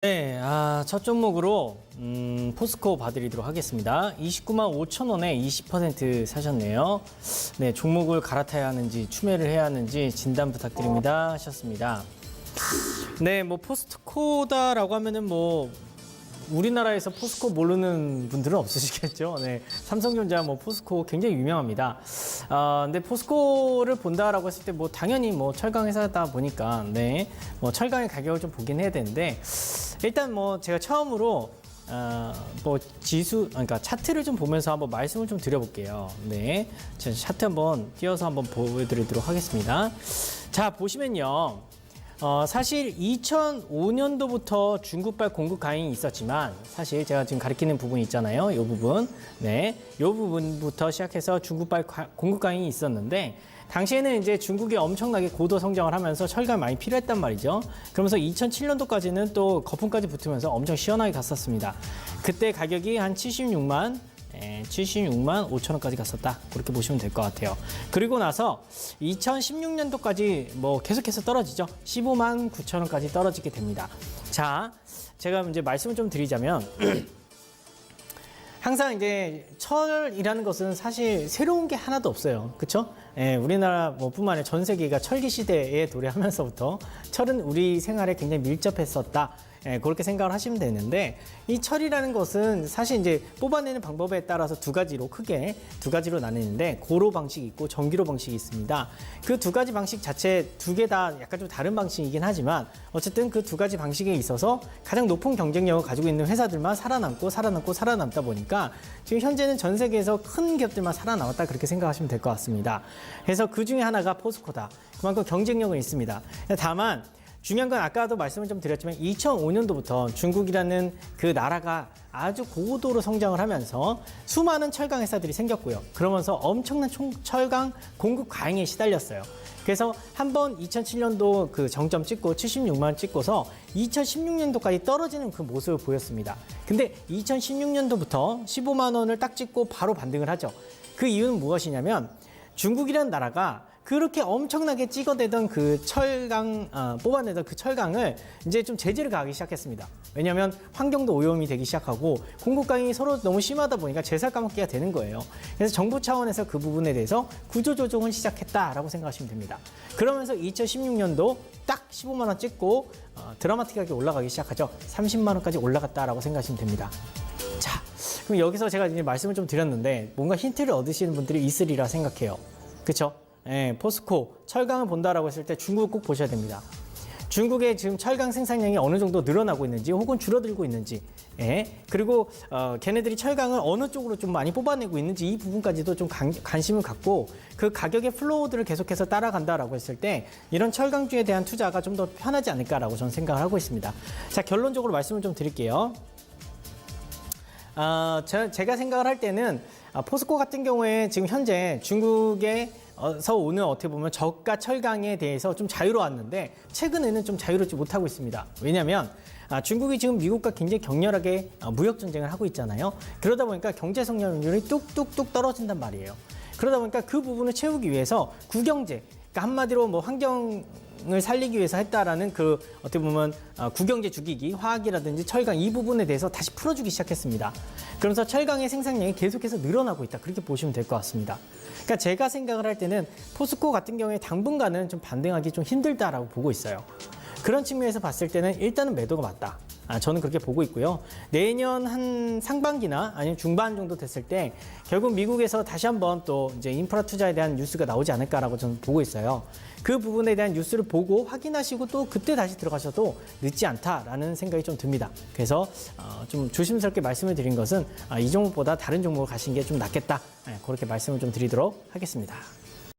네, 첫 종목으로 포스코 봐드리도록 하겠습니다. 29만 5천 원에 20% 사셨네요. 네, 종목을 갈아타야 하는지 추매를 해야 하는지 진단 부탁드립니다 하셨습니다. 네, 뭐 포스코다라고 하면은 뭐 우리나라에서 포스코 모르는 분들은 없으시겠죠. 네, 삼성전자, 뭐 포스코 굉장히 유명합니다. 근데 포스코를 본다라고 했을 때 뭐 당연히 뭐 철강 회사다 보니까 네, 뭐 철강의 가격을 좀 보긴 해야 되는데 일단 뭐 제가 처음으로 뭐 그러니까 차트를 좀 보면서 한번 말씀을 좀 드려볼게요. 네, 제가 차트 한번 띄워서 한번 보여드리도록 하겠습니다. 자, 보시면요. 사실 2005년도부터 중국발 공급 가잉이 있었지만 사실 제가 지금 가리키는 부분이 있잖아요. 이 부분. 네. 이 부분부터 시작해서 중국발 공급 가잉이 있었는데 당시에는 이제 중국이 엄청나게 고도 성장을 하면서 철강이 많이 필요했단 말이죠. 그러면서 2007년도까지는 또 거품까지 붙으면서 엄청 시원하게 갔었습니다. 그때 가격이 한 76만 5천 원까지 갔었다. 그렇게 보시면 될 것 같아요. 그리고 나서 2016년도까지 뭐 계속해서 떨어지죠. 15만 9천 원까지 떨어지게 됩니다. 자, 제가 이제 말씀을 좀 드리자면 항상 이제 철이라는 것은 사실 새로운 게 하나도 없어요. 그렇죠? 우리나라 뭐 뿐만 아니라 전 세계가 철기 시대에 도래하면서부터 철은 우리 생활에 굉장히 밀접했었다. 그렇게 생각을 하시면 되는데 이 철이라는 것은 사실 이제 뽑아내는 방법에 따라서 크게 두 가지로 나뉘는데 고로 방식이 있고 전기로 방식이 있습니다. 그 두 가지 방식 자체 두 개 다 약간 좀 다른 방식이긴 하지만 어쨌든 그 두 가지 방식에 있어서 가장 높은 경쟁력을 가지고 있는 회사들만 살아남다 보니까 지금 현재는 전 세계에서 큰 기업들만 살아남았다 그렇게 생각하시면 될 것 같습니다. 그래서 그 중에 하나가 포스코다. 그만큼 경쟁력은 있습니다. 다만 중요한 건 아까도 말씀을 좀 드렸지만 2005년도부터 중국이라는 그 나라가 아주 고도로 성장을 하면서 수많은 철강 회사들이 생겼고요. 그러면서 엄청난 철강 공급 과잉에 시달렸어요. 그래서 한번 2007년도 그 정점 찍고 76만 원 찍고서 2016년도까지 떨어지는 그 모습을 보였습니다. 근데 2016년도부터 15만 원을 딱 찍고 바로 반등을 하죠. 그 이유는 무엇이냐면 중국이라는 나라가 그렇게 엄청나게 찍어대던 그 뽑아내던 그 철강을 이제 좀 제재를 가하기 시작했습니다. 왜냐하면 환경도 오염이 되기 시작하고 공급 가잉이 서로 너무 심하다 보니까 제살 까먹기가 되는 거예요. 그래서 정부 차원에서 그 부분에 대해서 구조조정을 시작했다라고 생각하시면 됩니다. 그러면서 2016년도 딱 15만 원 찍고 드라마틱하게 올라가기 시작하죠. 30만 원까지 올라갔다라고 생각하시면 됩니다. 자, 그럼 여기서 제가 이제 말씀을 좀 드렸는데 뭔가 힌트를 얻으시는 분들이 있으리라 생각해요. 그렇죠? 포스코, 철강을 본다라고 했을 때 중국을 꼭 보셔야 됩니다. 중국의 지금 철강 생산량이 어느 정도 늘어나고 있는지 혹은 줄어들고 있는지, 그리고 걔네들이 철강을 어느 쪽으로 좀 많이 뽑아내고 있는지 이 부분까지도 좀 관심을 갖고 그 가격의 플로우들을 계속해서 따라간다라고 했을 때 이런 철강주에 대한 투자가 좀 더 편하지 않을까라고 저는 생각을 하고 있습니다. 자, 결론적으로 말씀을 좀 드릴게요. 제가 생각을 할 때는 포스코 같은 경우에 지금 현재 중국에서 오는 어떻게 보면 저가 철강에 대해서 좀 자유로웠는데 최근에는 좀 자유롭지 못하고 있습니다. 왜냐하면 중국이 지금 미국과 굉장히 격렬하게 무역 전쟁을 하고 있잖아요. 그러다 보니까 경제 성장률이 뚝뚝뚝 떨어진단 말이에요. 그러다 보니까 그 부분을 채우기 위해서 구경제, 그러니까 한마디로 뭐 환경을 살리기 위해서 했다라는 그 어떻게 보면 구경제 주기기, 화학이라든지 철강 이 부분에 대해서 다시 풀어주기 시작했습니다. 그러면서 철강의 생산량이 계속해서 늘어나고 있다. 그렇게 보시면 될 것 같습니다. 그러니까 제가 생각을 할 때는 포스코 같은 경우에 당분간은 좀 반등하기 좀 힘들다라고 보고 있어요. 그런 측면에서 봤을 때는 일단은 매도가 맞다. 저는 그렇게 보고 있고요. 내년 한 상반기나 아니면 중반 정도 됐을 때 결국 미국에서 다시 한번 또 이제 인프라 투자에 대한 뉴스가 나오지 않을까라고 저는 보고 있어요. 그 부분에 대한 뉴스를 보고 확인하시고 또 그때 다시 들어가셔도 늦지 않다라는 생각이 좀 듭니다. 그래서 좀 조심스럽게 말씀을 드린 것은 이 종목보다 다른 종목을 가시는 게 좀 낫겠다. 그렇게 말씀을 좀 드리도록 하겠습니다.